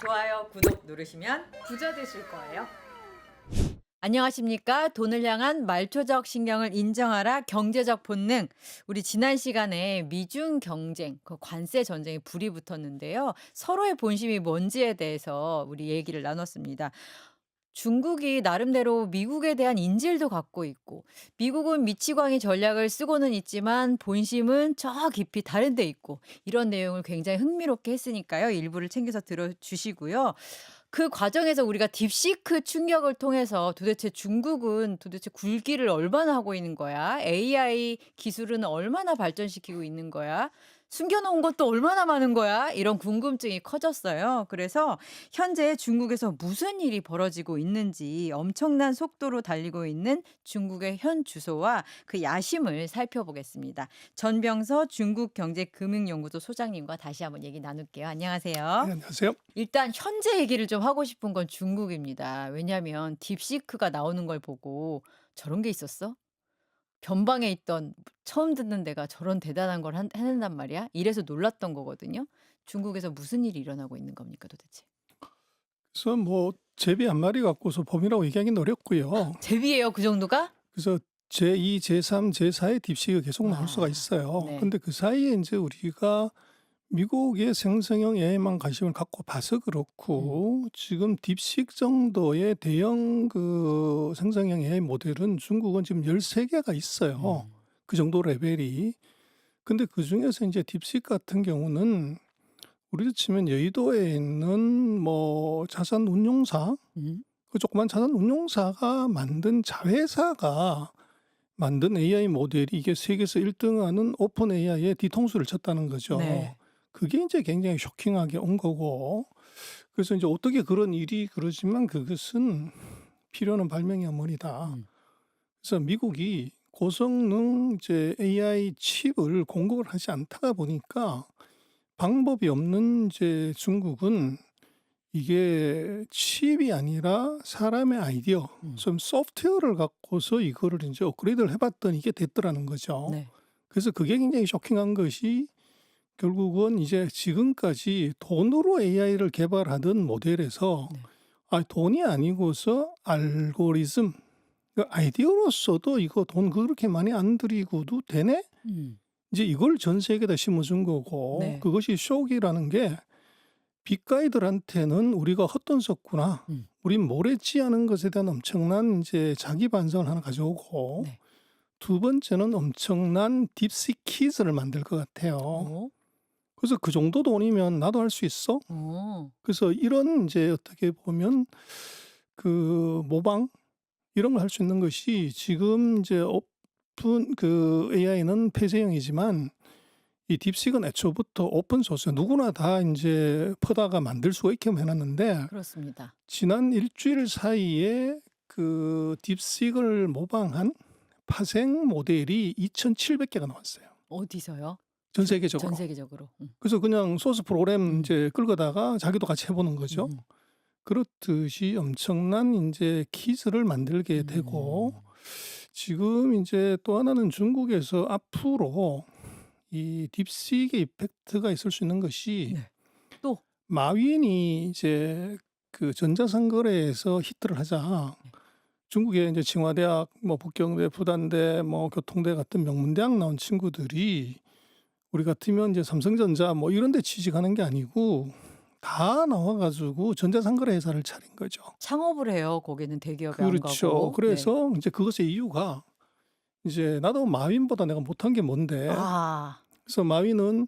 좋아요, 구독 누르시면 부자 되실 거예요. 안녕하십니까? 돈을 향한 말초적 신경을 인정하라 경제적 본능. 우리 지난 시간에 미중 경쟁, 그 관세 전쟁에 불이 붙었는데요. 서로의 본심이 뭔지에 대해서 우리 얘기를 나눴습니다. 중국이 나름대로 미국에 대한 인질도 갖고 있고, 미국은 미치광이 전략을 쓰고는 있지만 본심은 저 깊이 다른 데 있고, 이런 내용을 굉장히 흥미롭게 했으니까요. 일부를 챙겨서 들어주시고요. 그 과정에서 우리가 딥시크 충격을 통해서 도대체 중국은 도대체 굴기를 얼마나 하고 있는 거야? AI 기술은 얼마나 발전시키고 있는 거야? 숨겨놓은 것도 얼마나 많은 거야? 이런 궁금증이 커졌어요. 그래서 현재 중국에서 무슨 일이 벌어지고 있는지 엄청난 속도로 달리고 있는 중국의 현 주소와 그 야심을 살펴보겠습니다. 전병서 중국경제금융연구소 소장님과 다시 한번 얘기 나눌게요. 안녕하세요. 네, 안녕하세요. 일단 현재 얘기를 좀 하고 싶은 건 중국입니다. 왜냐하면 딥시크가 나오는 걸 보고 '저런 게 있었어? 변방에 있던 처음 듣는 데가 저런 대단한 걸 한 해낸단 말이야?' 이래서 놀랐던 거거든요. 중국에서 무슨 일이 일어나고 있는 겁니까 도대체? 그래서 뭐 제비 한 마리 갖고서 봄이라고 얘기하기는 어렵고요. 제비예요 그 정도가? 그래서 제2, 제3, 제4의 딥시가 계속 나올 수가 와. 있어요. 네. 근데 그 사이에 인제 우리가 미국의 생성형 AI만 관심을 갖고 봐서 그렇고 지금 딥식 정도의 대형 그 생성형 AI 모델은 중국은 지금 13개가 있어요, 음. 그 정도 레벨이. 근데 그중에서 인제 딥식 같은 경우는 우리로 치면 여의도에 있는 뭐 자산 운용사, 음. 그 조그만 자산 운용사가 만든 자회사가 만든 AI 모델이 이게 세계에서 1 등하는 오픈 AI의 뒤통수를 쳤다는 거죠. 네. 그게 인제 굉장히 쇼킹하게 온 거고, 그래서 인제 어떻게 그런 일이 그러지만 그것은 필요는 발명이야 머니다. 음. 그래서 미국이 고성능 이제 AI 칩을 공급을 하지 않다가 보니까 방법이 없는 이제 중국은 이게 칩이 아니라 사람의 아이디어, 음. 좀 소프트웨어를 갖고서 이거를 인제 업그레이드를 해 봤더니 이게 됐더라는 거죠. 네. 그래서 그게 굉장히 쇼킹한 것이 결국은 이제 지금까지 돈으로 AI를 개발하던 모델에서 네. 돈이 아니고서 알고리즘, 그 아이디어로서도 '이거 돈 그렇게 많이 안 들이고도 되네?' 음. 이제 이걸 전 세계에다 심어 준 거고, 네. 그것이 쇼크라는 게 빅가이들한테는 '우리가 헛돈 썼구나. 음. 우린 뭘 했지?' 하는 것에 대한 엄청난 인제 자기 반성을 하나 가져오고, 네. 두 번째는 엄청난 딥식 퀴즈를 만들 것 같아요. 어. 그래서 '그 정도 돈이면 나도 할 수 있어?' 어. 그래서 이런 인제 어떻게 보면 그 모방 이런 걸 할 수 있는 것이 지금 인제 오픈 그 AI는 폐쇄형이지만 이 딥식은 애초부터 오픈 소스 누구나 다 인제 퍼다가 만들 수가 있게끔 해 놨는데, 그렇습니다. 지난 1 주일 사이에 그 딥식을 모방한 파생 모델이 2,700 개가 나왔어요, 어디서요? 전 전 세계적으로. 세계적으로. 그래서 그냥 소스 프로그램 음. 인제 끌거다가 자기도 같이 해 보는 거죠. 음음. 그렇듯이 엄청난 인제 퀴즈를 만들게 되고, 음. 지금 인제 또 하나는 중국에서 앞으로 이 딥식의 이펙트가 있을 수 있는 것이, 네. 또. 마윈이 이제 그 전자상거래에서 히트를 하자 네. 중국의 인제 칭화대학, 뭐 북경대, 부단대, 뭐 교통대 같은 명문대학 나온 친구들이 우리 같으면 이제 삼성전자 뭐 이런 데 취직하는 게 아니고 다 나와 가지고 전자상거래 회사를 차린 거죠. 창업을 해요. 거기는 대기업에 안 그렇죠. 가고. 네. 그래서 인제 그것의 이유가 이제 '나도 마윈보다 내가 못한 게 뭔데.' 아. 그래서 마윈은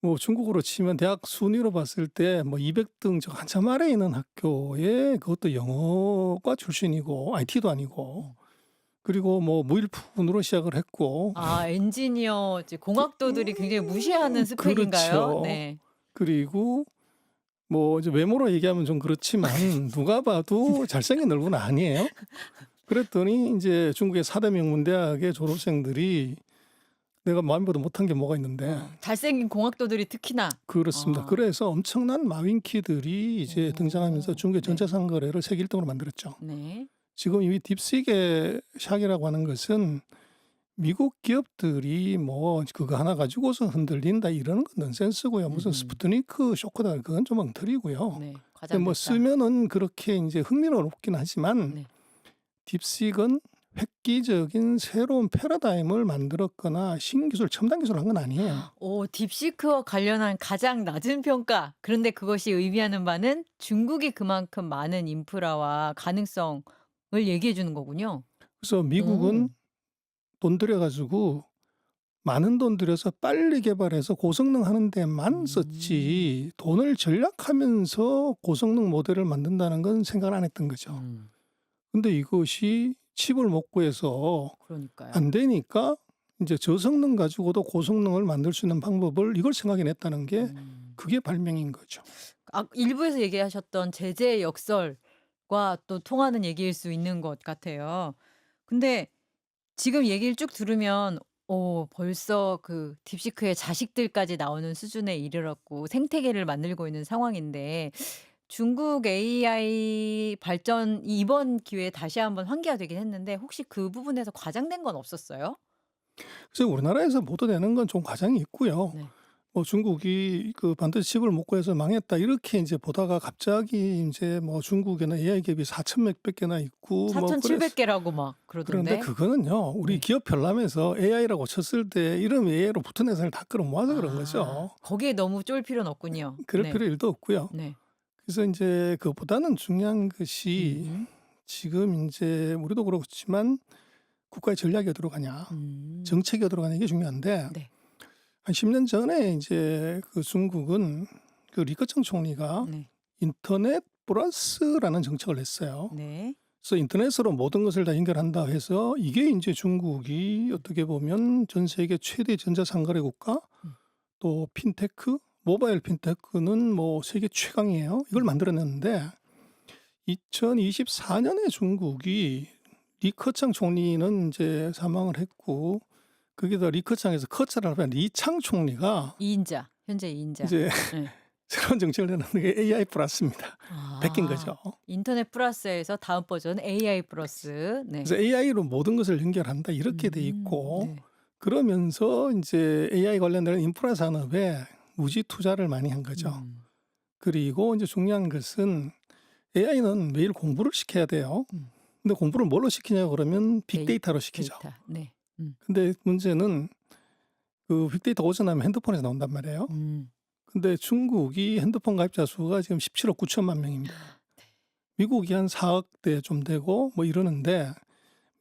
뭐 중국으로 치면 대학 순위로 봤을 때 뭐 200등 저 한참 아래에 있는 학교에, 그것도 영어과 출신이고 IT도 아니고, 음. 그리고 뭐 무일푼으로 시작을 했고. 아 엔지니어 이제 공학도들이 굉장히 무시하는 스펙인가요? 그렇죠. 네. 그리고 뭐 이제 외모로 얘기하면 좀 그렇지만 누가 봐도 잘생긴 얼굴은 아니에요. 그랬더니 인제 중국의 4대 명문대학의 졸업생들이 내가 마윈보다 못한 게 뭐가 있는데. 잘생긴 공학도들이 특히나. 그렇습니다. 아. 그래서 엄청난 마윈키들이 이제 등장하면서 중국의 네. 전자상거래를 세계 1 등으로 만들었죠. 네. 지금 이 딥식의 샥이라고 하는 것은 미국 기업들이 뭐 "그거 하나 가지고서 흔들린다." 이러는 건 넌센스고요. 무슨 음음. 스푸트니크 쇼크다, 그건 좀 엉터리고요. 네. 근데 뭐 과장됐다. 쓰면은 그렇게 인제 흥미는 없긴 하지만 네. 딥시크는 획기적인 새로운 패러다임을 만들었거나 신기술, 첨단 기술을 한 건 아니에요. 오, 딥시크와 관련한 가장 낮은 평가. 그런데 그것이 의미하는 바는 중국이 그만큼 많은 인프라와 가능성을 얘기해 주는 거군요. 그래서 미국은 오. 돈 들여 가지고 많은 돈 들여서 빨리 개발해서 고성능 하는 데만 음. 썼지 돈을 절약하면서 고성능 모델을 만든다는 건 생각을 안 했던 거죠. 음. 근데 이것이 칩을 못 구해서 그러니까요. 안 되니까 인제 저성능 가지고도 고성능을 만들 수 있는 방법을 이걸 생각해 냈다는 게 음. 그게 발명인 거죠. 일부에서 얘기하셨던 제재의 역설과 또 통하는 얘기일 수 있는 것 같아요. 근데 지금 얘기를 쭉 들으면 벌써 그 딥시크의 자식들까지 나오는 수준에 이르렀고 생태계를 만들고 있는 상황인데 중국 AI 발전이 이번 기회에 다시 한번 환기가 되긴 했는데 혹시 그 부분에서 과장된 건 없었어요? 그래서 우리나라에서 보도되는 건 좀 과장이 있고요. 네. 뭐 중국이 그 "반도체 칩을 못 구해서 망했다." 이렇게 인제 보다가 갑자기 인제 뭐 중국에는 AI 기업이 4천 몇백 개나 있고 뭐 4,700 그래서 개라고 막 그런데 그러던데. 그거는요. 우리 네. 기업 별남에서 AI라고 쳤을 때 이름 AI로 붙은 회사를 다 끌어모아서 그런 거죠. 거기에 너무 쫄 필요는 없군요. 그럴 네. 필요 1도 없고요. 네. 그래서 인제 그것보다는 중요한 것이 음음. 지금 인제 우리도 그렇지만 국가의 전략이 어디로 가냐, 음. 정책이 어디로 가냐 이게 중요한데 네. 한 10년 전에 인제 그 중국은 그 리커창 총리가 네. 인터넷 플러스라는 정책을 냈어요. 네. 그래서 인터넷으로 모든 것을 다 연결한다 해서 이게 인제 중국이 어떻게 보면 전 세계 최대 전자상거래 국가 음. 또 핀테크, 모바일 핀테크는 뭐 세계 최강이에요. 이걸 만들어냈는데 2024 년에 중국이 리커창 총리는 인제 사망을 했고 거기다 리커창에서 커처를 하면 리창 총리가 2 인자. 현재 2 인자. 이제 예. 새로운 정책을 내놓는 게 AI 플러스입니다. 베낀 아. 거죠. 인터넷 플러스에서 다음 버전 AI 플러스. 네. 그래서 "AI로 모든 것을 연결한다." 이렇게 돼 있고 네. 그러면서 인제 AI 관련된 인프라 산업에 무지 투자를 많이 한 거죠. 음. 그리고 인제 중요한 것은 AI는 매일 공부를 시켜야 돼요. 음. 근데 공부를 뭘로 시키냐 그러면 데이 빅데이터로 시키죠. 데이터. 네. 음. 근데 문제는 그 빅데이터 오전하면 핸드폰에서 나온단 말이에요. 음. 근데 중국이 핸드폰 가입자 수가 지금 17억 9천만 명입니다. 미국이 한 4억 대 좀 되고 뭐 이러는데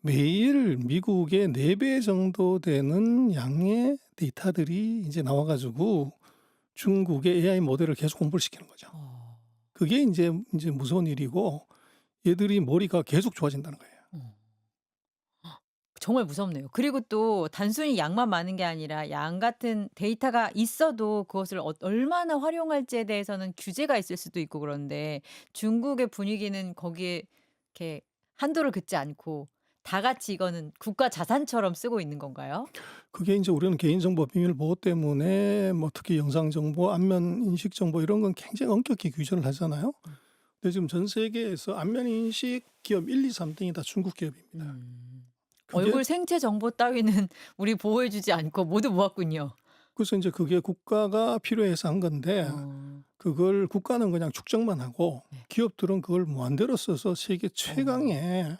매일 미국의 4배 정도 되는 양의 데이터들이 이제 나와 가지고 중국의 AI 모델을 계속 공부를 시키는 거죠. 어. 그게 인제 무서운 일이고 얘들이 머리가 계속 좋아진다는 거예요. 어. 정말 무섭네요. 그리고 또 단순히 양만 많은 게 아니라 양 같은 데이터가 있어도 그것을 얼마나 활용할지에 대해서는 규제가 있을 수도 있고 그런데 중국의 분위기는 거기에 이렇게 한도를 긋지 않고 다 같이 이거는 국가 자산처럼 쓰고 있는 건가요? 그게 인제 우리는 개인정보 비밀 보호 때문에 뭐 특히 영상 정보, 안면 인식 정보 이런 건 굉장히 엄격히 규제를 하잖아요. 근데 지금 전 세계에서 안면 인식 기업 1, 2, 3 등이 다 중국 기업입니다. 음. 그게 얼굴 생체 정보 따위는 우리 보호해 주지 않고 모두 모았군요. 그래서 인제 그게 국가가 필요해서 한 건데 어. 그걸 국가는 그냥 축적만 하고 네. 기업들은 그걸 무한대로 써서 세계 어. 최강의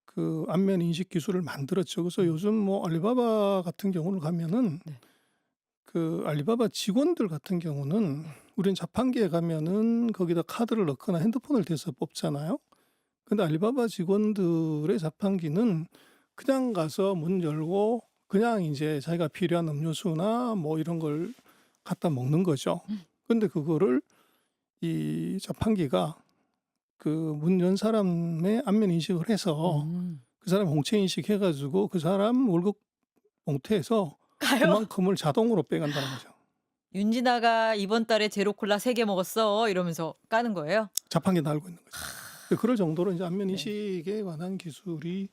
그 안면 인식 기술을 만들었죠. 그래서 음. 요즘 뭐 알리바바 같은 경우를 가면은 네. 그 알리바바 직원들 같은 경우는 네. 우린 자판기에 가면은 거기다 카드를 넣거나 핸드폰을 대서 뽑잖아요. 근데 알리바바 직원들의 자판기는 그냥 가서 문 열고 그냥 인제 자기가 필요한 음료수나 뭐 이런 걸 갖다 먹는 거죠. 음. 근데 그거를 이 자판기가 그 문 연 사람의 안면 인식을 해서 음. 그 사람 홍채 인식해 가지고 그 사람 월급 봉투에서 가요? 그만큼을 자동으로 빼간다는 거죠. "윤진아가 이번 달에 제로 콜라 3개 먹었어." 이러면서 까는 거예요? 자판기에 다 알고 있는 거죠. 그럴 정도로 이제 안면 네. 인식에 관한 기술이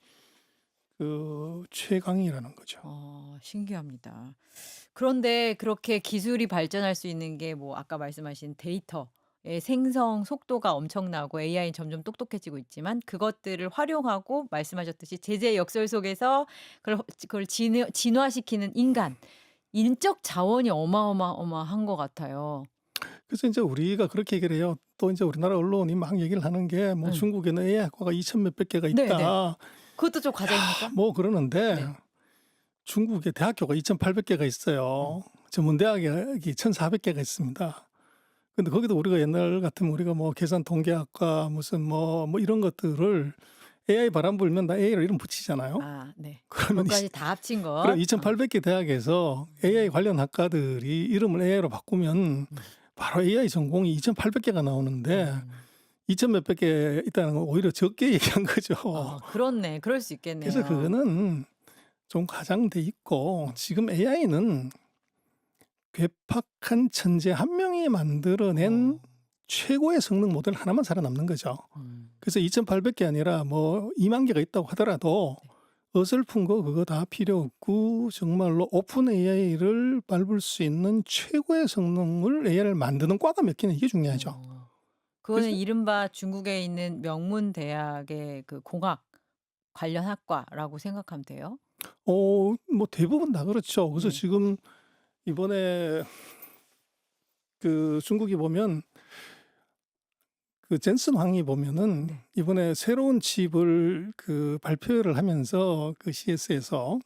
그 최강이라는 거죠. 신기합니다. 그런데 그렇게 기술이 발전할 수 있는 게 뭐 아까 말씀하신 데이터의 생성 속도가 엄청나고 AI는 점점 똑똑해지고 있지만 그것들을 활용하고 말씀하셨듯이 제재 역설 속에서 그걸 진화시키는 인간, 인적 자원이 어마어마한 것 같아요. 그래서 이제 우리가 그렇게 얘기를 해요. 또 이제 우리나라 언론이 막 얘기를 하는 게 뭐 응. 중국에는 AI 학과가 2천 몇백 개가 네네. 있다. 그것도 좀 과장입니까? 뭐 그러는데 네. 중국에 대학교가 2,800 개가 음. 있어요. 전문대학이 1,400 개가 있습니다. 근데 거기도 우리가 옛날 같으면 우리가 뭐 계산 통계학과 무슨 뭐 이런 것들을 AI 바람 불면 다 AI로 이름 붙이잖아요. 아 네. 그러면 그것까지 다 합친 그럼 것. 2,800 개 대학에서 AI 관련 학과들이 이름을 AI로 바꾸면 음. 바로 AI 전공이 2,800 개가 나오는데 음. 2천 몇백 개 있다는 건 오히려 적게 얘기한 거죠. 그렇네. 그럴 수 그래서 있겠네요. 그거는 좀 과장돼 있고 지금 AI는 괴팍한 천재 한 명이 만들어낸 어. 최고의 성능 모델 하나만 살아남는 거죠. 음. 그래서 2,800개 아니라 뭐 2만 개가 있다고 하더라도 네. 어설픈 거 그거 다 필요 없고 정말로 오픈 AI를 밟을 수 있는 최고의 성능을 AI를 만드는 과가 몇 개냐 이게 중요하죠. 그거는 그래서 이른바 중국에 있는 명문 대학의 그 공학 관련 학과라고 생각하면 돼요? 뭐 대부분 다 그렇죠. 그래서 네. 지금 이번에 그 중국이 보면 그 젠슨 황이 보면은 네. 이번에 새로운 칩을 그 발표를 하면서 그 CES에서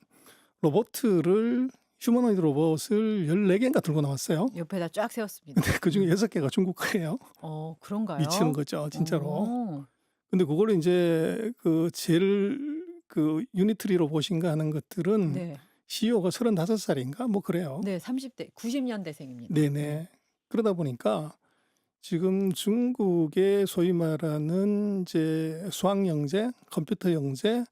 로보트를 휴머노이드 로봇을 14 개인가 들고 나왔어요. 옆에다 쫙 세웠습니다. 근데 그중에 6 개가 중국 거예요. 미치는 그런가요? 거죠, 진짜로. 어. 근데 그거를 인제 그 제일 그 유니트리 로봇인가 하는 것들은 네. CEO가 35 살인가 뭐 그래요. 네. 30대 90년대생입니다. 네네. 그러다 보니까 지금 중국의 소위 말하는 이제 수학 영재, 컴퓨터 영재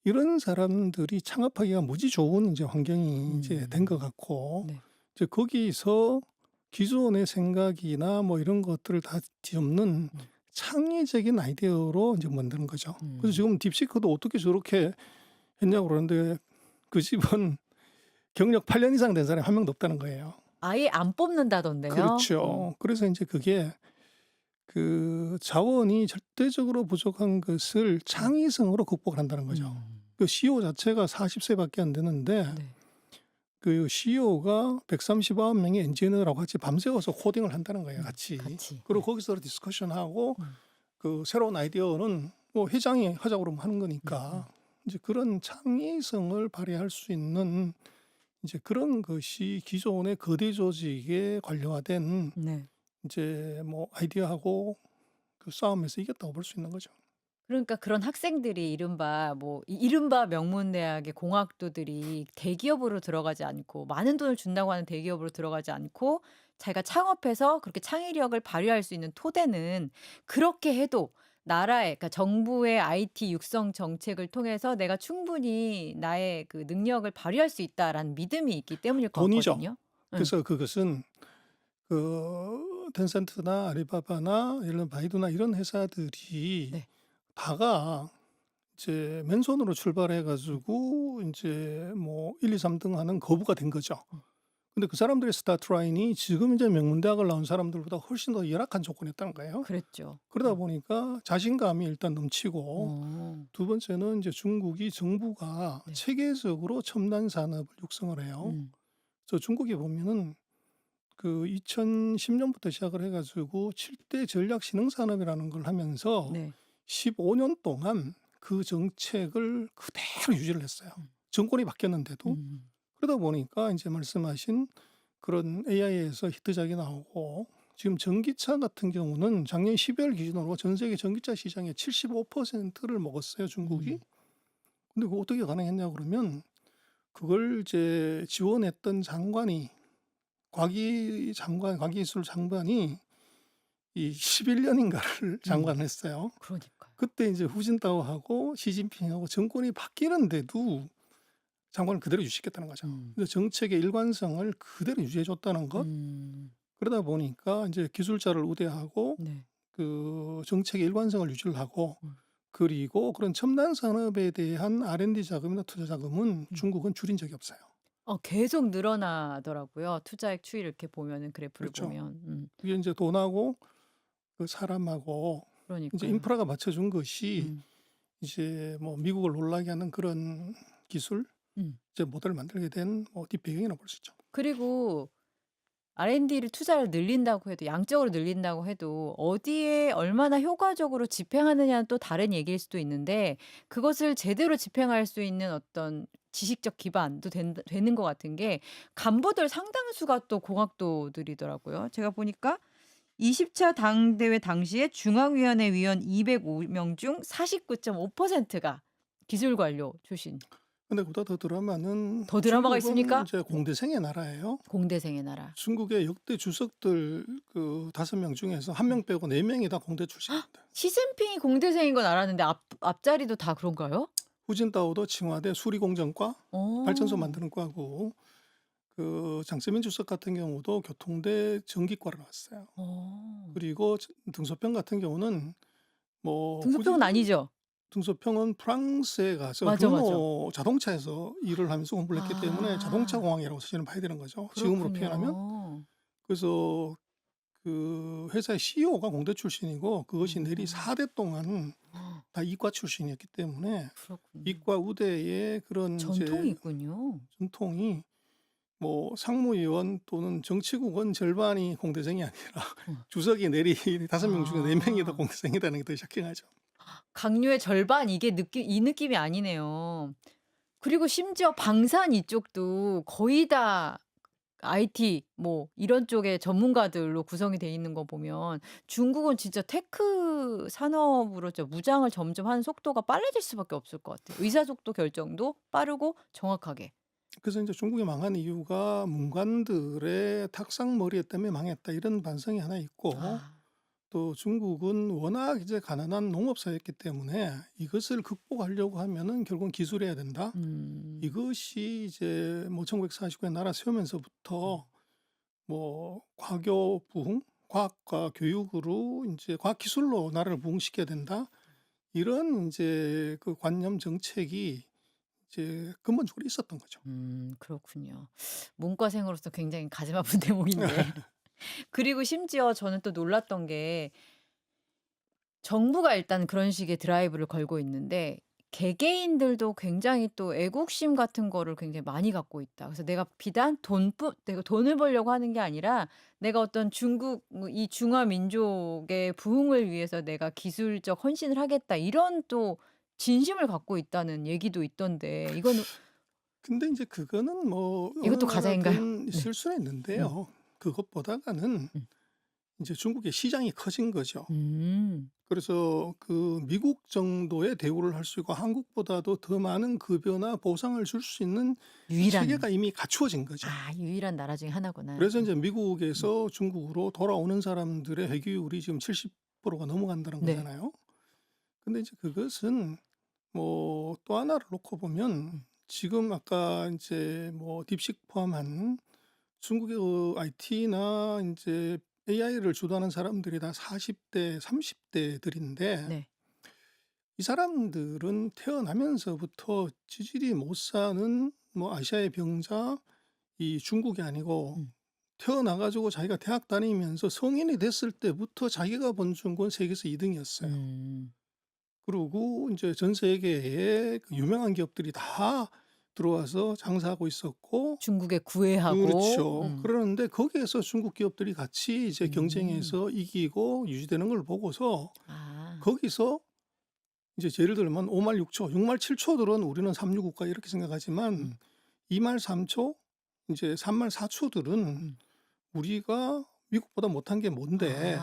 이런 사람들이 창업하기가 무지 좋은 이제 환경이 이제 된 것 같고 네. 이제 거기서 기존의 생각이나 뭐 이런 것들을 다 뒤엎는 음. 창의적인 아이디어로 이제 만드는 거죠. 그래서 음. 지금 딥시크도 어떻게 저렇게 했냐고 그러는데 그 집은 경력 8년 이상 된 사람이 한 명도 없다는 거예요. 아예 안 뽑는다던데요. 그렇죠. 그래서 인제 그게 그 자원이 절대적으로 부족한 것을 창의성으로 극복을 한다는 거죠. 그 CEO 자체가 40 세밖에 안 되는데 네. 그 CEO가 139 명의 엔지니어라고 같이 밤새워서 코딩을 한다는 거예요, 같이. 같이. 그리고 네. 거기서 디스커션하고 음. 그 새로운 아이디어는 뭐 회장이 하자고 그러면 하는 거니까 이제 그런 창의성을 발휘할 수 있는 이제 그런 것이 기존의 거대 조직에 관료화된 네. 이제 뭐 아이디어하고 그 싸움에서 이겼다고 볼 수 있는 거죠. 그러니까 그런 학생들이 이른바 이른바 명문대학의 공학도들이 대기업으로 들어가지 않고 많은 돈을 준다고 하는 대기업으로 들어가지 않고 자기가 창업해서 그렇게 창의력을 발휘할 수 있는 토대는 그렇게 해도 나라의 그러니까 정부의 IT 육성 정책을 통해서 '내가 충분히 나의 그 능력을 발휘할 수 있다.'라는 믿음이 있기 때문일 것 돈이죠. 같거든요. 응. 그래서 그것은 그 텐센트나 알리바바나 예를 들면 바이두나 이런 회사들이 네. 다가 이제 맨손으로 출발해 가지고 인제 뭐 1, 2, 3등 하는 거부가 된 거죠. 음. 근데 그 사람들의 스타트 라인이 지금 이제 명문대학을 나온 사람들보다 훨씬 더 열악한 조건이었다는 거예요. 그랬죠. 그러다 보니까 자신감이 일단 넘치고 어. 두 번째는 이제 중국이 정부가 네. 체계적으로 첨단 산업을 육성을 해요. 음. 그래서 중국에 보면은 그 2010 년부터 시작을 해 가지고 7대 전략 신흥 산업이라는 걸 하면서 네. 15년 동안 그 정책을 그대로 유지를 했어요. 음. 정권이 바뀌었는데도. 음. 그러다 보니까 인제 말씀하신 그런 AI에서 히트작이 나오고 지금 전기차 같은 경우는 작년 12월 기준으로 전 세계 전기차 시장의 75%를 먹었어요, 중국이. 음. 근데 그거 어떻게 가능했냐 그러면 그걸 이제 지원했던 장관이 과기기술 장관이 이 11 년인가를 장관을 했어요. 그러니까요. 그때 인제 후진타오하고 시진핑하고 정권이 바뀌는데도 장관을 그대로 유지시켰다는 거죠. 음. 그래서 정책의 일관성을 그대로 유지해 줬다는 것. 음. 그러다 보니까 인제 기술자를 우대하고 네. 그 정책의 일관성을 유지를 하고 음. 그리고 그런 첨단 산업에 대한 R&D 자금이나 투자 자금은 음. 중국은 줄인 적이 없어요. 계속 늘어나더라고요. 투자액 추이를 이렇게 보면은 그래프를 그렇죠. 보면. 그게 인제 돈하고 그 사람하고 인제 그러니까요. 인프라가 맞춰준 것이 음. 이제 뭐 미국을 놀라게 하는 그런 기술 음. 이제 모델을 만들게 된 뭐 뒷배경이라고 볼 수 있죠. 그리고 R&D를 투자를 늘린다고 해도 양적으로 늘린다고 해도 어디에 얼마나 효과적으로 집행하느냐는 또 다른 얘기일 수도 있는데 그것을 제대로 집행할 수 있는 어떤 지식적 기반도 되는 것 같은 게 간부들 상당수가 또 공학도들이더라고요. 제가 보니까 20차 당대회 당시에 중앙위원회 위원 205명 중 49.5%가 기술관료 출신. 근데 그보다 더 드라마는 더 드라마가 중국은 있습니까? 이제 공대생의 나라예요. 공대생의 나라. 중국의 역대 주석들 그 5명 중에서 1명 빼고 4명이 다 공대 출신입니다. 시진핑이 공대생인 건 알았는데 앞자리도 다 그런가요? 후진타오도 칭화대 수리공정과 발전소 어. 만드는 과고 그 장세민 주석 같은 경우도 교통대 전기과를 나왔어요. 어. 그리고 등소평 같은 경우는 뭐 등소평은 아니죠? 등소평은 프랑스에 가서 맞아, 맞아. 자동차에서 일을 하면서 공부를 했기 때문에 자동차 아. 공학이라고 사실은 봐야 되는 거죠. 지금으로 표현하면. 그렇군요. 그래서 그 회사의 CEO가 공대 출신이고 그것이 내리 음. 4대 동안 다 이과 출신이었기 때문에 그렇군요. 이과 우대의 그런 전통이 이제 있군요. 전통이 뭐 상무위원 또는 정치국은 절반이 공대생이 아니라 어. 주석이 내리 5명 중에 4명이 다 아. 공대생이라는 게 더 샤킹하죠. 강요의 절반 이게 이 느낌이 아니네요. 그리고 심지어 방산 이쪽도 거의 다 IT 뭐 이런 쪽의 전문가들로 구성이 돼 있는 거 보면 중국은 진짜 테크 산업으로 진짜 무장을 점점 하는 속도가 빨라질 수밖에 없을 것 같아요. 의사소통 결정도 빠르고 정확하게. 그래서 이제 중국이 망한 이유가 문관들의 탁상머리 때문에 망했다 이런 반성이 하나 있고 아. 또 중국은 워낙 이제 가난한 농업사였기 때문에 이것을 극복하려고 하면은 결국은 기술해야 된다. 음. 이것이 이제 뭐 1949년 나라 세우면서부터 뭐 과교 부흥, 과학과 교육으로 이제 과학기술로 나라를 부흥시켜야 된다. 이런 이제 그 관념 정책이 이제 근본적으로 있었던 거죠. 그렇군요. 문과생으로서 굉장히 가슴 아픈 대목인데 그리고 심지어 저는 또 놀랐던 게 정부가 일단 그런 식의 드라이브를 걸고 있는데 개개인들도 굉장히 또 애국심 같은 거를 굉장히 많이 갖고 있다. 그래서 내가 비단 내가 돈을 벌려고 하는 게 아니라 내가 어떤 중국 이 중화 민족의 부흥을 위해서 내가 기술적 헌신을 하겠다. 이런 또 진심을 갖고 있다는 얘기도 있던데 이거는 근데 이제 그거는 뭐 어느 이것도 가짜인가요? 나라든 네. 있을 수는 음. 있는데요. 그것보다는 음. 이제 중국의 시장이 커진 거죠. 음. 그래서 그 미국 정도의 대우를 할 수 있고 한국보다도 더 많은 급여나 보상을 줄 수 있는 유일한 체계가 이미 갖추어진 거죠. 유일한 나라 중에 하나구나. 그래서 이제 음. 미국에서 중국으로 돌아오는 사람들의 회귀율이 지금 70%가 넘어간다는 네. 거잖아요. 근데 이제 그것은 뭐 또 하나를 놓고 보면 지금 아까 인제 뭐 딥식 포함한 중국의 IT나 인제 AI를 주도하는 사람들이 다 40 대, 30 대들인데 네. 이 사람들은 태어나면서부터 지질이 못 사는 뭐 아시아의 병자 이 중국이 아니고 음. 태어나 가지고 자기가 대학 다니면서 성인이 됐을 때부터 자기가 번 중국은 세계에서 2 등이었어요. 음. 그리고 인제 전 세계의 그 유명한 기업들이 다 들어와서 장사하고 있었고 중국에 구애하고. 그렇죠. 그러는데 거기에서 중국 기업들이 같이 이제 음. 경쟁해서 이기고 유지되는 걸 보고서 아. 거기서 이제 예를 들면 5말 6 초, 6말 7 초들은 우리는 삼류 국가 이렇게 생각하지만 2말 3 초, 인제 3말 4 초들은 음. 우리가 미국보다 못한 게 뭔데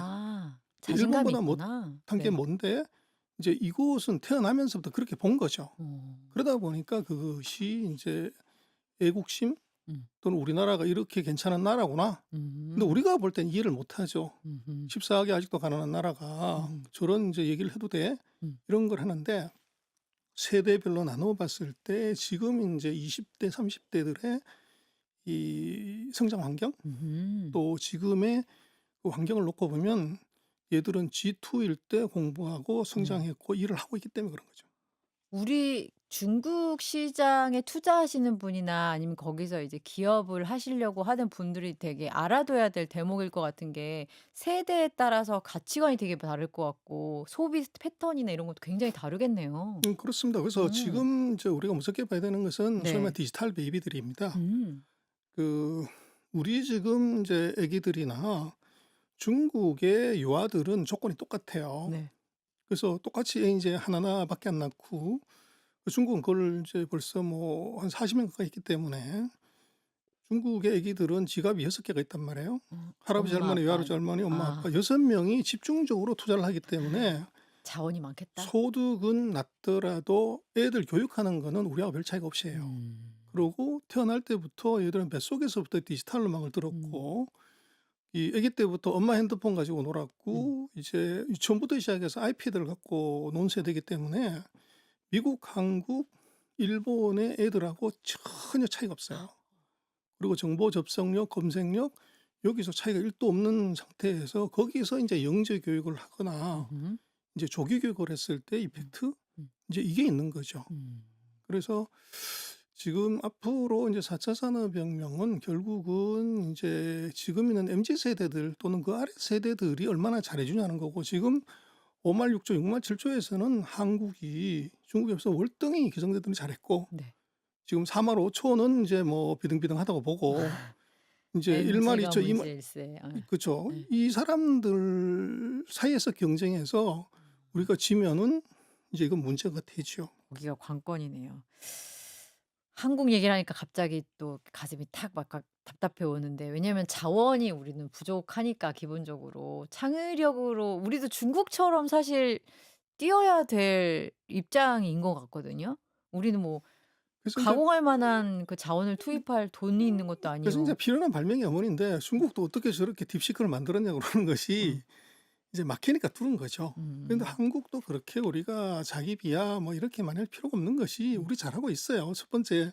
자신감이 일본보다 있구나. 못한 게 네. 뭔데 이제 이곳은 태어나면서부터 그렇게 본 거죠. 어. 그러다 보니까 그것이 인제 애국심 음. 또는 '우리나라가 이렇게 괜찮은 나라구나.' 근데 음. 우리가 볼 땐 이해를 못 하죠. 음음. 14억이 아직도 가난한 나라가 음. 저런 인제 얘기를 해도 돼? 음. 이런 걸 하는데 세대별로 나눠 봤을 때 지금 인제 20 대, 30 대들의 이 성장 환경 음음. 또 지금의 그 환경을 놓고 보면 얘들은 G2일 때 공부하고 성장했고 일을 하고 있기 때문에 그런 거죠. 우리 중국 시장에 투자하시는 분이나 아니면 거기서 이제 기업을 하시려고 하는 분들이 되게 알아둬야 될 대목일 것 같은 게 세대에 따라서 가치관이 되게 다를 것 같고 소비 패턴이나 이런 것도 굉장히 다르겠네요. 그렇습니다. 그래서 음. 지금 이제 우리가 무섭게 봐야 되는 것은 소위 말해 네. 디지털 베이비들입니다. 음. 그 우리 지금 이제 애기들이나 중국의 유아들은 조건이 똑같아요. 네. 그래서 똑같이 애 인제 하나밖에 안 낳고 중국은 그걸 이제 벌써 뭐 한 40년 가까이 했기 때문에 중국의 애기들은 지갑이 6 개가 있단 말이에요. 할아버지, 엄마 할머니, 아빠. 외할아버지, 할머니, 엄마, 아. 아빠 6 명이 집중적으로 투자를 하기 때문에 자원이 많겠다. 소득은 낮더라도 애들 교육하는 거는 우리하고 별 차이가 없이 해요. 음. 그러고 태어날 때부터 얘들은 뱃속에서부터 디지털 음악을 음. 들었고 이 아기 때부터 엄마 핸드폰 가지고 음. 놀았고 이제 유치원부터 시작해서 아이패드를 갖고 논 세대이기 때문에 미국, 한국, 일본의 애들하고 전혀 차이가 없어요. 그리고 정보 접속력, 검색력 여기서 차이가 1도 없는 상태에서 거기서 인제 영재 교육을 하거나 음음. 이제 조기 교육을 했을 때 음. 이펙트 음. 이제 이게 있는 거죠. 음. 그래서 지금 앞으로 인제 4차 산업혁명은 결국은 인제 지금 있는 MZ 세대들 또는 그 아래 세대들이 얼마나 잘해 주냐는 거고 지금 5만 6조, 6만 7조에서는 한국이 중국에 앞서 월등히 개성대들이 잘했고 네. 지금 4만 5초는 인제 뭐 비등비등하다고 보고 인제 1만 MZ가 2초, 2만 문제일세. 그쵸. 예. 이 사람들 사이에서 경쟁해서 우리가 지면은 이제 이건 문제가 되죠. 거기가 관건이네요. 한국 얘기를 하니까 갑자기 또 가슴이 탁 막 답답해 오는데 왜냐면 자원이 우리는 부족하니까 기본적으로 창의력으로 우리도 중국처럼 사실 뛰어야 될 입장인 것 같거든요. 우리는 뭐 그래서 인제 가공할 만한 그 자원을 투입할 돈이 있는 것도 그래서 인제 아니고. 필요한 발명의 어머니인데 네. 중국도 어떻게 저렇게 딥시크를 만들었냐고 그러는 것이 음. 이제 막히니까 뚫은 거죠. 그런데 음. 한국도 그렇게 우리가 자기 비하 뭐 이렇게 말할 필요가 없는 것이 음. 우리 잘하고 있어요. 첫 번째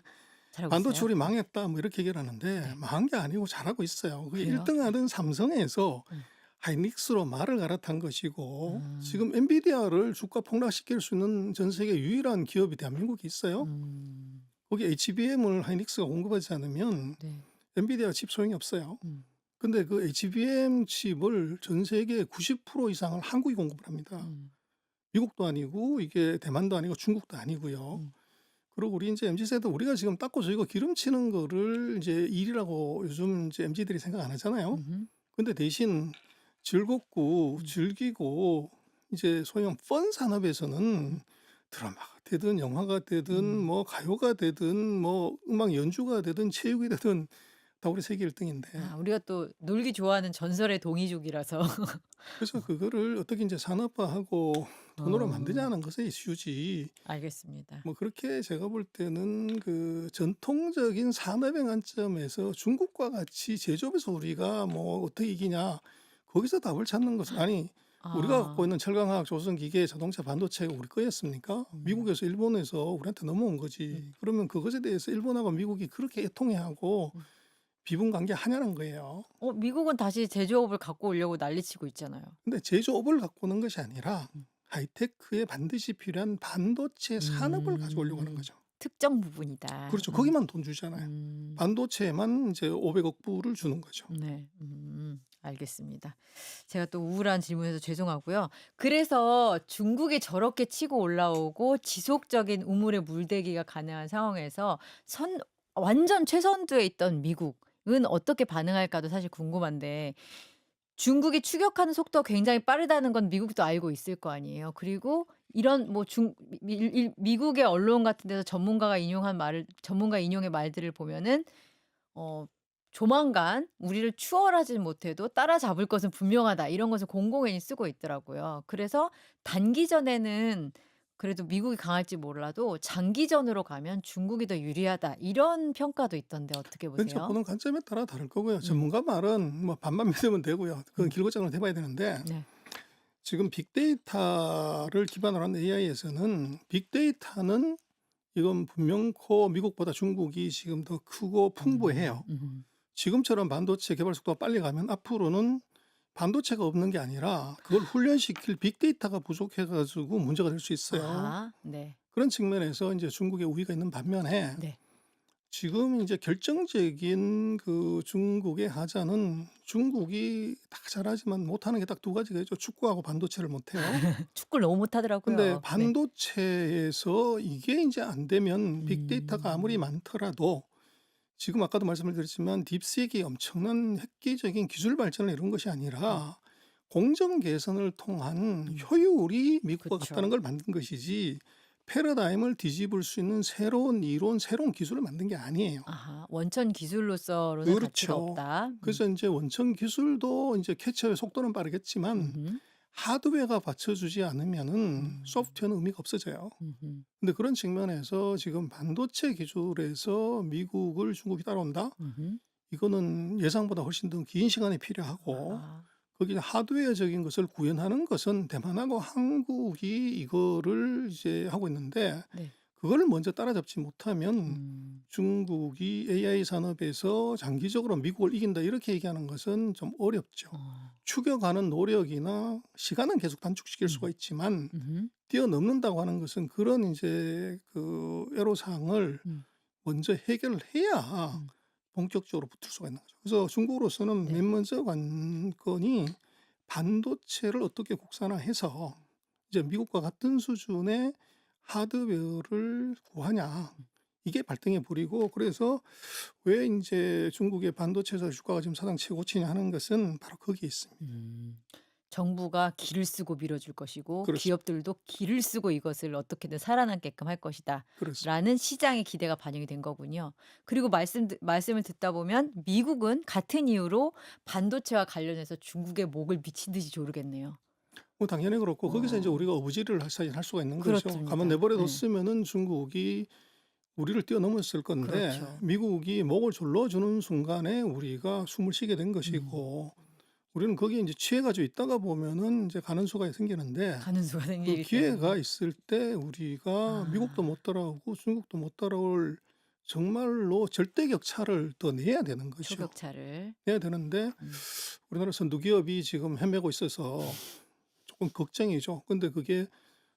잘하고 반도체 있어요? 우리 망했다 뭐 이렇게 얘기를 하는데 네. 망한 게 아니고 잘하고 있어요. 그게 1 그래요? 등 하던 삼성에서 음. 하이닉스로 말을 갈아탄 것이고 아. 지금 엔비디아를 주가 폭락시킬 수 있는 전 세계 유일한 기업이 대한민국에 있어요. 음. 거기 HBM을 하이닉스가 공급하지 않으면 네. 엔비디아 칩 소용이 없어요. 음. 근데 그 HBM 칩을 전 세계 90% 이상을 한국이 공급을 합니다. 음. 미국도 아니고 이게 대만도 아니고 중국도 아니고요. 음. 그리고 우리 인제 MZ 세대 우리가 지금 닦고 저이고 기름치는 거를 이제 일이라고 요즘 이제 MZ들이 생각 안 하잖아요. 음흠. 근데 대신 즐겁고 음. 즐기고 이제 소위 말하면 펀 산업에서는 드라마가 되든 영화가 되든 음. 뭐 가요가 되든 뭐 음악 연주가 되든 체육이 되든 다 우리 세계 1 등인데 아 우리가 또 놀기 좋아하는 전설의 동이족이라서. 그래서 그거를 어떻게 인제 산업화하고 돈으로 어. 만드냐는 것의 이슈지 알겠습니다. 뭐 그렇게 제가 볼 때는 그 전통적인 산업의 관점에서 중국과 같이 제조업에서 우리가 뭐 어떻게 이기냐 거기서 답을 찾는 것은 아니 우리가 갖고 아. 있는 철강화학, 조선 기계, 자동차, 반도체가 우리 거였습니까? 음. 미국에서 일본에서 우리한테 넘어온 거지. 음. 그러면 그것에 대해서 일본하고 미국이 그렇게 애통해하고 음. 비분관계하냐는 거예요. 미국은 다시 제조업을 갖고 오려고 난리치고 있잖아요. 근데 제조업을 갖고 오는 것이 아니라 음. 하이테크에 반드시 필요한 반도체 산업을 가지고 오려고 하는 거죠. 특정 부분이다. 그렇죠. 거기만 돈 주잖아요. 음. 반도체에만 이제 500억 불을 주는 거죠. 네. 알겠습니다. 제가 또 우울한 질문해서 죄송하고요. 그래서 중국이 저렇게 치고 올라오고 지속적인 우물에 물대기가 가능한 상황에서 완전 최선두에 있던 미국은 어떻게 반응할까도 사실 궁금한데 중국이 추격하는 속도가 굉장히 빠르다는 건 미국도 알고 있을 거 아니에요. 그리고 이런 뭐 미국의 언론 같은 데서 전문가 인용의 말들을 보면은 조만간 우리를 추월하지 못해도 따라잡을 것은 분명하다. 이런 것을 공공연히 쓰고 있더라고요. 그래서 단기전에는 그래도 미국이 강할지 몰라도 장기전으로 가면 중국이 더 유리하다. 이런 평가도 있던데 어떻게 그건 이제 보세요? 보는 관점에 따라 다를 거고요. 음. 전문가 말은 뭐 반만 믿으면 되고요. 그건 음. 길고 작은 해봐야 되는데 네. 지금 빅데이터를 기반으로 한 AI에서는 빅데이터는 이건 분명코 미국보다 중국이 지금 더 크고 풍부해요. 지금처럼 반도체 개발 속도가 빨리 가면 앞으로는 반도체가 없는 게 아니라 그걸 훈련시킬 빅데이터가 부족해 가지고 문제가 될 수 있어요. 아하. 네. 그런 측면에서 인제 중국의 우위가 있는 반면에 네. 지금 인제 결정적인 그 중국의 하자는 중국이 다 잘하지만 못하는 게 딱 2 가지가 있죠. 축구하고 반도체를 못해요. 축구를 너무 근데 못하더라고요. 네. 반도체에서 이게 인제 안 되면 빅데이터가 아무리 음. 많더라도 지금 아까도 말씀을 드렸지만 딥시크이 엄청난 획기적인 기술 발전을 이룬 것이 아니라 공정 개선을 통한 효율이 미국과 같다는 그쵸. 걸 만든 것이지 패러다임을 뒤집을 수 있는 새로운 이론, 새로운 기술을 만든 게 아니에요. 아하. 원천 기술로서로는 가치가 그렇죠. 없다. 그래서 인제 원천 기술도 인제 캐치의 속도는 빠르겠지만 음흠. 하드웨어가 받쳐주지 않으면은 소프트웨어는 의미가 없어져요. 음흠. 근데 그런 측면에서 지금 반도체 기술에서 미국을 중국이 따라온다? 음흠. 이거는 예상보다 훨씬 더 긴 시간이 필요하고 아. 거기에 하드웨어적인 것을 구현하는 것은 대만하고 한국이 이거를 이제 하고 있는데 네. 그걸 먼저 따라잡지 못하면 음. 중국이 AI 산업에서 장기적으로 미국을 이긴다 이렇게 얘기하는 것은 좀 어렵죠. 어. 추격하는 노력이나 시간은 계속 단축시킬 수가 있지만 음흠. 뛰어넘는다고 하는 것은 그런 인제 그 애로사항을 음. 먼저 해결을 해야 음. 본격적으로 붙을 수가 있는 거죠. 그래서 중국으로서는 네. 맨 먼저 관건이 반도체를 어떻게 국산화해서 이제 미국과 같은 수준의 하드웨어를 구하냐. 이게 발등에 불이고 그래서 왜 인제 중국의 반도체 주가가 지금 사상 최고치냐 하는 것은 바로 거기에 있습니다. 정부가 기를 쓰고 밀어줄 것이고 그렇습니다. 기업들도 기를 쓰고 이것을 어떻게든 살아남게끔 할 것이다. 그렇습니다. 라는 시장의 기대가 반영이 된 거군요. 그리고 말씀을 듣다 보면 미국은 같은 이유로 반도체와 관련해서 중국의 목을 미친 듯이 조르겠네요. 뭐 당연히 그렇고 거기서 인제 어. 우리가 어부지리를 사실 할 수가 있는 거죠. 가만 그렇습니다. 내버려 네. 뒀으면은 중국이 우리를 뛰어넘었을 건데 그렇죠. 미국이 목을 졸라주는 순간에 우리가 숨을 쉬게 된 것이고 우리는 거기에 인제 취해 가지고 있다가 보면은 인제 가는 수가 생기는데 가는 수가 그 생기기 기회가 때문에. 있을 때 우리가 미국도 아. 못 따라오고 중국도 못 따라올 정말로 절대격차를 더 내야 되는 거죠. 초격차를. 내야 되는데 우리나라 선두기업이 지금 헤매고 있어서 조금 걱정이죠. 근데 그게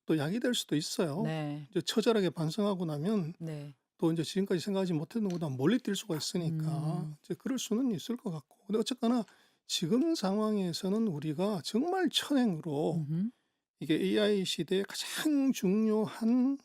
또 약이 될 수도 있어요. 네. 이제 처절하게 반성하고 나면 네. 또 인제 지금까지 생각하지 못했던 것보다 멀리 뛸 수가 있으니까 음. 이제 그럴 수는 있을 것 같고. 근데 어쨌거나 지금 상황에서는 우리가 정말 천행으로 음흠. 이게 AI 시대의 가장 중요한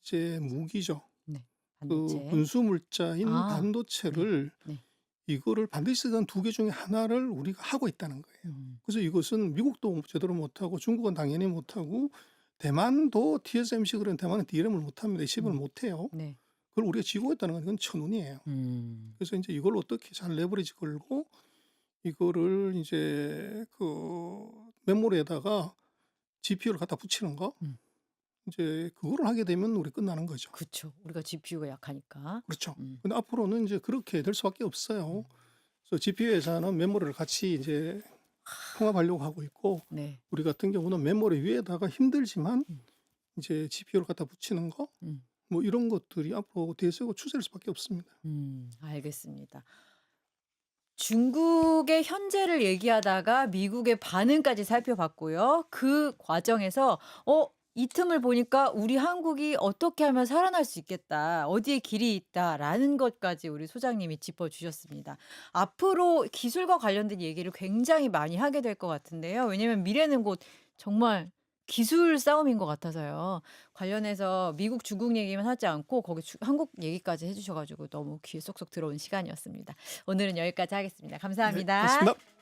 이제 무기죠. 네. 그 반도체. 분수 물자인 아. 네. 반도체를 네. 이거를 반드시 쓰던 두 개 중에 하나를 우리가 하고 있다는 거예요. 그래서 이것은 미국도 제대로 못하고 중국은 당연히 못하고 대만도 TSMC 그런 대만은 DRAM을 못합니다. 칩을 못해요. 네. 그걸 우리가 쥐고 있다는 건 그건 천운이에요. 음. 그래서 인제 이걸 어떻게 잘 레버리지 걸고 이거를 이제 그 메모리에다가 GPU를 갖다 붙이는 거 음. 이제 그거를 하게 되면 우리 끝나는 거죠. 그쵸. 우리가 GPU가 약하니까. 그렇죠. 음. 근데 앞으로는 이제 그렇게 될 수밖에 없어요. 그래서 GPU 회사는 메모리를 같이 이제 통합하려고 하고 있고 네. 우리 같은 경우는 메모리 위에다가 힘들지만 음. 이제 GPU를 갖다 붙이는 거 음. 뭐 이런 것들이 앞으로 대세고 추세일 수밖에 없습니다. 알겠습니다. 중국의 현재를 얘기하다가 미국의 반응까지 살펴봤고요. 그 과정에서 이 틈을 보니까 '우리 한국이 어떻게 하면 살아날 수 있겠다. 어디에 길이 있다.'라는 것까지 우리 소장님이 짚어 주셨습니다. 앞으로 기술과 관련된 얘기를 굉장히 많이 하게 될 것 같은데요. 왜냐면 미래는 곧 정말 기술 싸움인 것 같아서요. 관련해서 미국, 중국 얘기만 하지 않고 거기 한국 얘기까지 해 주셔 가지고 너무 귀에 쏙쏙 들어온 시간이었습니다. 오늘은 여기까지 하겠습니다. 네, 감사합니다. 고맙습니다.